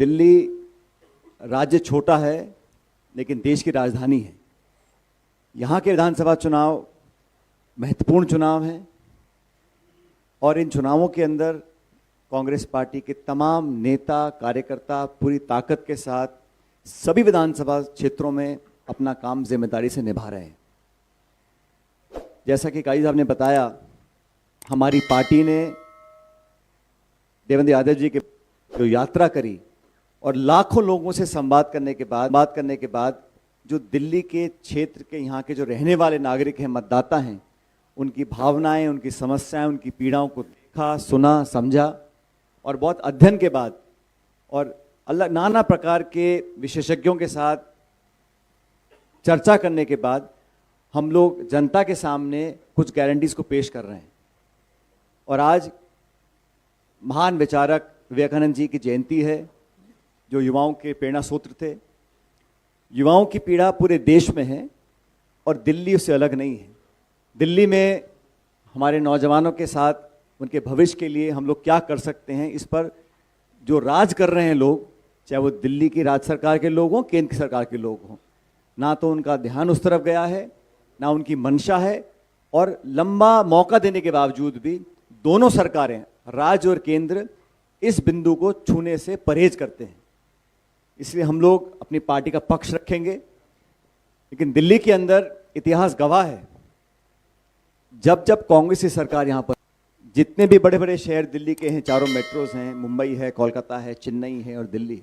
दिल्ली राज्य छोटा है लेकिन देश की राजधानी है। यहाँ के विधानसभा चुनाव महत्वपूर्ण चुनाव हैं और इन चुनावों के अंदर कांग्रेस पार्टी के तमाम नेता कार्यकर्ता पूरी ताकत के साथ सभी विधानसभा क्षेत्रों में अपना काम जिम्मेदारी से निभा रहे हैं। जैसा कि काजी साहब ने बताया, हमारी पार्टी ने देवेंद्र यादव जी की जो यात्रा करी और लाखों लोगों से संवाद करने के बाद जो दिल्ली के क्षेत्र के यहाँ के जो रहने वाले नागरिक हैं, मतदाता हैं, उनकी भावनाएं, उनकी समस्याएं, उनकी पीड़ाओं को देखा, सुना, समझा और बहुत अध्ययन के बाद और नाना प्रकार के विशेषज्ञों के साथ चर्चा करने के बाद हम लोग जनता के सामने कुछ गारंटीज को पेश कर रहे हैं। और आज महान विचारक विवेकानंद जी की जयंती है, जो युवाओं के प्रेरणा सूत्र थे। युवाओं की पीड़ा पूरे देश में है और दिल्ली उससे अलग नहीं है। दिल्ली में हमारे नौजवानों के साथ उनके भविष्य के लिए हम लोग क्या कर सकते हैं, इस पर जो राज कर रहे हैं लोग, चाहे वो दिल्ली की राज्य सरकार के लोग हों, केंद्र की सरकार के लोग हों, ना तो उनका ध्यान उस तरफ गया है, ना उनकी मंशा है। और लंबा मौका देने के बावजूद भी दोनों सरकारें, राज्य और केंद्र, इस बिंदु को छूने से परहेज करते हैं। इसलिए हम लोग अपनी पार्टी का पक्ष रखेंगे। लेकिन दिल्ली के अंदर इतिहास गवाह है, जब जब कांग्रेस की सरकार यहाँ पर, जितने भी बड़े बड़े शहर दिल्ली के हैं, चारों मेट्रोज हैं, मुंबई है, कोलकाता है, चेन्नई है और दिल्ली,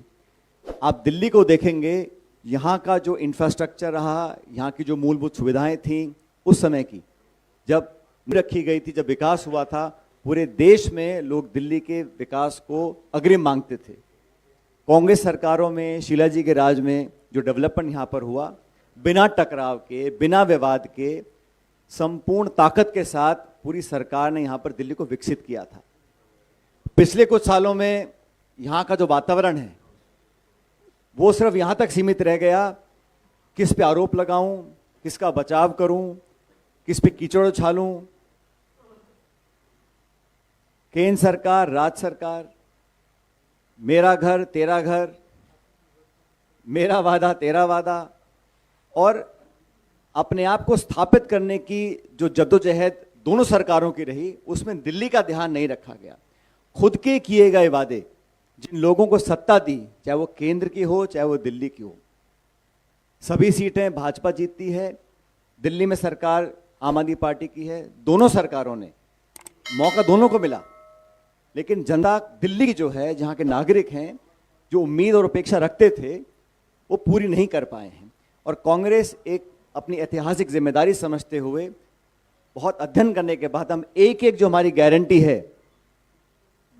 आप दिल्ली को देखेंगे, यहाँ का जो इंफ्रास्ट्रक्चर रहा, यहाँ की जो मूलभूत सुविधाएं थीं उस समय की, जब रखी गई थी, जब विकास हुआ था, पूरे देश में लोग दिल्ली के विकास को अग्रिम मांगते थे। कांग्रेस सरकारों में, शीला जी के राज में जो डेवलपमेंट यहाँ पर हुआ, बिना टकराव के, बिना विवाद के, संपूर्ण ताकत के साथ पूरी सरकार ने यहाँ पर दिल्ली को विकसित किया था। पिछले कुछ सालों में यहाँ का जो वातावरण है वो सिर्फ यहाँ तक सीमित रह गया, किस पे आरोप लगाऊं, किसका बचाव करूं, किस पे कीचड़ उछालूं। केंद्र सरकार, राज्य सरकार, मेरा घर तेरा घर, मेरा वादा तेरा वादा, और अपने आप को स्थापित करने की जो जद्दोजहद दोनों सरकारों की रही, उसमें दिल्ली का ध्यान नहीं रखा गया। खुद के किए गए वादे, जिन लोगों को सत्ता दी, चाहे वो केंद्र की हो चाहे वो दिल्ली की हो, सभी सीटें भाजपा जीतती है। दिल्ली में सरकार आम आदमी पार्टी की है। दोनों सरकारों ने मौका दोनों को मिला, लेकिन जनता दिल्ली की जो है, जहाँ के नागरिक हैं, जो उम्मीद और अपेक्षा रखते थे वो पूरी नहीं कर पाए हैं। और कांग्रेस एक अपनी ऐतिहासिक जिम्मेदारी समझते हुए, बहुत अध्ययन करने के बाद, हम एक एक जो हमारी गारंटी है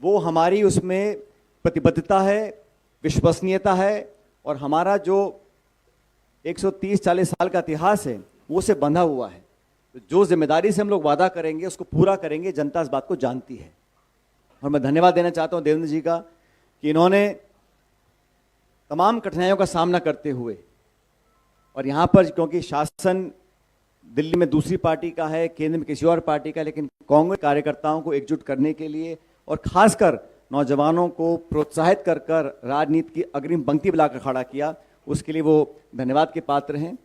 वो हमारी उसमें प्रतिबद्धता है, विश्वसनीयता है, और हमारा जो 130-40 साल का इतिहास है वो से बंधा हुआ है। तो जो जिम्मेदारी से हम लोग वादा करेंगे उसको पूरा करेंगे। जनता इस बात को जानती है। और मैं धन्यवाद देना चाहता हूं देवेंद्र जी का कि इन्होंने तमाम कठिनाइयों का सामना करते हुए, और यहाँ पर क्योंकि शासन दिल्ली में दूसरी पार्टी का है, केंद्र में किसी और पार्टी का, लेकिन कांग्रेस कार्यकर्ताओं को एकजुट करने के लिए और खासकर नौजवानों को प्रोत्साहित कर कर राजनीति की अग्रिम पंक्ति बुलाकर खड़ा किया, उसके लिए वो धन्यवाद के पात्र हैं।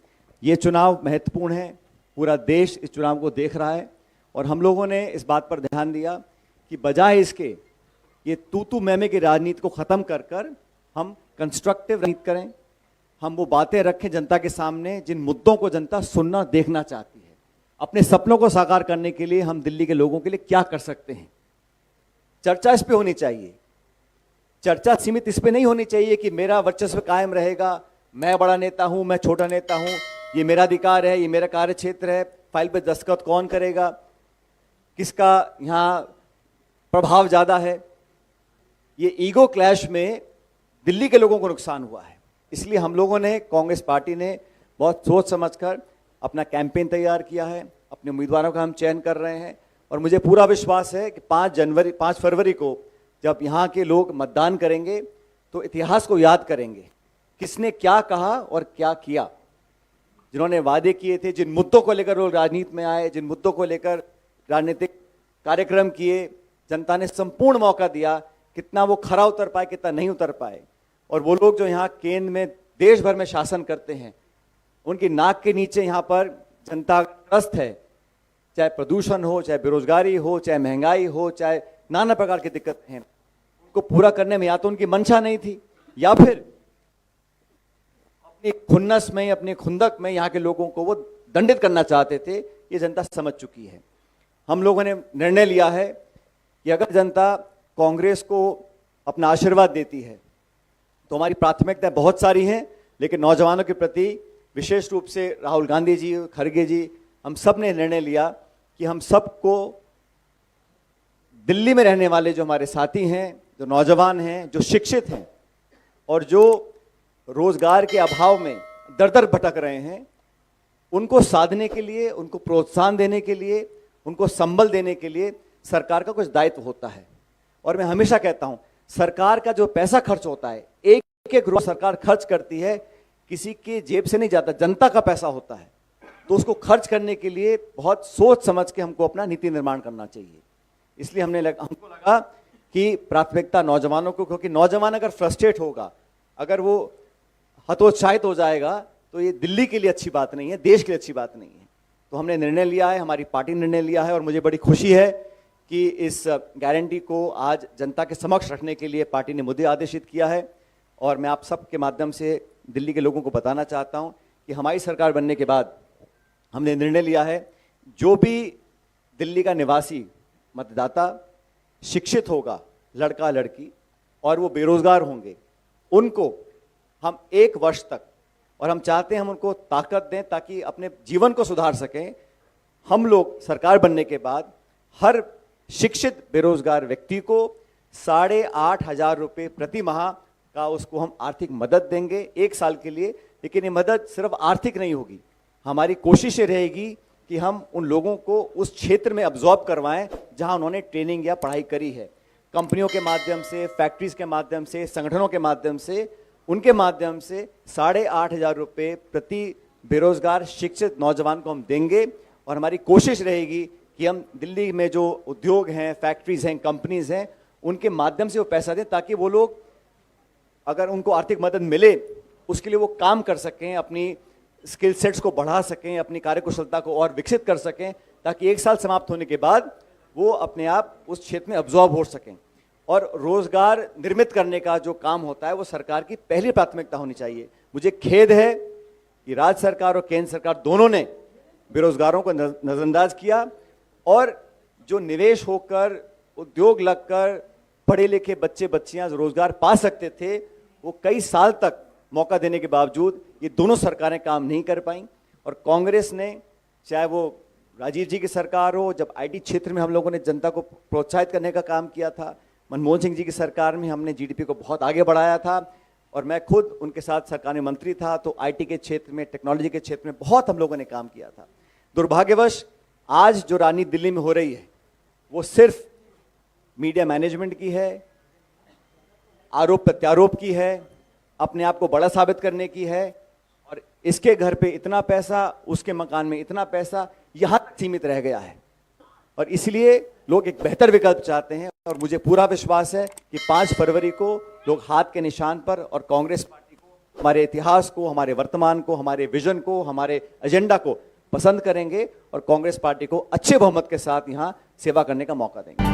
ये चुनाव महत्वपूर्ण है, पूरा देश इस चुनाव को देख रहा है और हम लोगों ने इस बात पर ध्यान दिया कि बजाय इसके ये तू मैं की राजनीति को ख़त्म कर कर हम कंस्ट्रक्टिव राजनीति करें, हम वो बातें रखें जनता के सामने जिन मुद्दों को जनता सुनना देखना चाहती है। अपने सपनों को साकार करने के लिए हम दिल्ली के लोगों के लिए क्या कर सकते हैं, चर्चा इस पे होनी चाहिए। चर्चा सीमित इस पे नहीं होनी चाहिए कि मेरा वर्चस्व कायम रहेगा, मैं बड़ा नेता हूं, मैं छोटा नेता हूं, ये मेरा अधिकार है, ये मेरा कार्य क्षेत्र है, फाइल पे दस्तखत कौन करेगा, किसका यहाँ प्रभाव ज़्यादा है। ये ईगो क्लैश में दिल्ली के लोगों को नुकसान हुआ है। इसलिए हम लोगों ने, कांग्रेस पार्टी ने बहुत सोच समझकर अपना कैंपेन तैयार किया है, अपने उम्मीदवारों का हम चयन कर रहे हैं। और मुझे पूरा विश्वास है कि 5 फरवरी को जब यहाँ के लोग मतदान करेंगे तो इतिहास को याद करेंगे, किसने क्या कहा और क्या किया। जिन्होंने वादे किए थे, जिन मुद्दों को लेकर लोग राजनीति में आए, जिन मुद्दों को लेकर राजनीतिक कार्यक्रम किए, जनता ने संपूर्ण मौका दिया, कितना वो खरा उतर पाए, कितना नहीं उतर पाए। और वो लोग जो यहाँ केंद्र में देश भर में शासन करते हैं, उनकी नाक के नीचे यहाँ पर जनता त्रस्त है, चाहे प्रदूषण हो, चाहे बेरोजगारी हो, चाहे महंगाई हो, चाहे नाना प्रकार की दिक्कतें हैं, उनको पूरा करने में या तो उनकी मंशा नहीं थी या फिर अपनी खुन्नस में, अपनी खुंदक में यहाँ के लोगों को वो दंडित करना चाहते थे। ये जनता समझ चुकी है। हम लोगों ने निर्णय लिया है कि अगर जनता कांग्रेस को अपना आशीर्वाद देती है तो हमारी प्राथमिकताएं बहुत सारी हैं, लेकिन नौजवानों के प्रति विशेष रूप से राहुल गांधी जी, खड़गे जी, हम सब ने निर्णय लिया कि हम सबको दिल्ली में रहने वाले जो हमारे साथी हैं, जो नौजवान हैं, जो शिक्षित हैं और जो रोजगार के अभाव में दर दर भटक रहे हैं, उनको साधने के लिए, उनको प्रोत्साहन देने के लिए, उनको संबल देने के लिए सरकार का कुछ दायित्व होता है। और मैं हमेशा कहता हूं, सरकार का जो पैसा खर्च होता है, एक एक रुपया सरकार खर्च करती है, किसी के जेब से नहीं जाता, जनता का पैसा होता है। तो उसको खर्च करने के लिए बहुत सोच समझ के हमको अपना नीति निर्माण करना चाहिए। इसलिए हमको लगा कि प्राथमिकता नौजवानों को, क्योंकि नौजवान अगर फ्रस्ट्रेट होगा, अगर वो हतोत्साहित हो जाएगा, तो ये दिल्ली के लिए अच्छी बात नहीं है, देश के लिए अच्छी बात नहीं है। तो हमने निर्णय लिया है, हमारी पार्टी ने निर्णय लिया है और मुझे बड़ी खुशी है कि इस गारंटी को आज जनता के समक्ष रखने के लिए पार्टी ने मुझे आदेशित किया है। और मैं आप सब के माध्यम से दिल्ली के लोगों को बताना चाहता हूं कि हमारी सरकार बनने के बाद हमने निर्णय लिया है, जो भी दिल्ली का निवासी मतदाता शिक्षित होगा, लड़का लड़की, और वो बेरोजगार होंगे, उनको हम 1 वर्ष तक, और हम चाहते हैं हम उनको ताकत दें ताकि अपने जीवन को सुधार सकें। हम लोग सरकार बनने के बाद हर शिक्षित बेरोजगार व्यक्ति को 8,500 रुपये प्रति माह का उसको हम आर्थिक मदद देंगे 1 साल के लिए। लेकिन ये मदद सिर्फ आर्थिक नहीं होगी, हमारी कोशिश ये रहेगी कि हम उन लोगों को उस क्षेत्र में अब्जॉर्ब करवाएं जहां उन्होंने ट्रेनिंग या पढ़ाई करी है। कंपनियों के माध्यम से, फैक्ट्रीज के माध्यम से, संगठनों के माध्यम से, उनके माध्यम से 8,500 रुपये प्रति बेरोजगार शिक्षित नौजवान को हम देंगे। और हमारी कोशिश रहेगी कि हम दिल्ली में जो उद्योग हैं, फैक्ट्रीज हैं, कंपनीज हैं, उनके माध्यम से वो पैसा दें ताकि वो लोग, अगर उनको आर्थिक मदद मिले, उसके लिए वो काम कर सकें, अपनी स्किल सेट्स को बढ़ा सकें, अपनी कार्यकुशलता को और विकसित कर सकें, ताकि 1 साल समाप्त होने के बाद वो अपने आप उस क्षेत्र में अब्जॉर्ब हो सकें। और रोजगार निर्मित करने का जो काम होता है वो सरकार की पहली प्राथमिकता होनी चाहिए। मुझे खेद है कि राज्य सरकार और केंद्र सरकार दोनों ने बेरोजगारों को नजरअंदाज किया, और जो निवेश होकर, उद्योग लगकर पढ़े लिखे बच्चे बच्चियां रोजगार पा सकते थे, वो कई साल तक मौका देने के बावजूद ये दोनों सरकारें काम नहीं कर पाई। और कांग्रेस ने, चाहे वो राजीव जी की सरकार हो, जब आईटी क्षेत्र में हम लोगों ने जनता को प्रोत्साहित करने का काम किया था, मनमोहन सिंह जी की सरकार में हमने जीडीपी को बहुत आगे बढ़ाया था, और मैं खुद उनके साथ सरकार में मंत्री था, तो आईटी के क्षेत्र में, टेक्नोलॉजी के क्षेत्र में बहुत हम लोगों ने काम किया था। दुर्भाग्यवश आज जो राजनीति दिल्ली में हो रही है वो सिर्फ मीडिया मैनेजमेंट की है, आरोप प्रत्यारोप की है, अपने आप को बड़ा साबित करने की है, और इसके घर पे इतना पैसा, उसके मकान में इतना पैसा, यहां तक सीमित रह गया है। और इसलिए लोग एक बेहतर विकल्प चाहते हैं, और मुझे पूरा विश्वास है कि 5 फरवरी को लोग हाथ के निशान पर और कांग्रेस पार्टी को, हमारे इतिहास को, हमारे वर्तमान को, हमारे विजन को, हमारे एजेंडा को पसंद करेंगे और कांग्रेस पार्टी को अच्छे बहुमत के साथ यहां सेवा करने का मौका देंगे।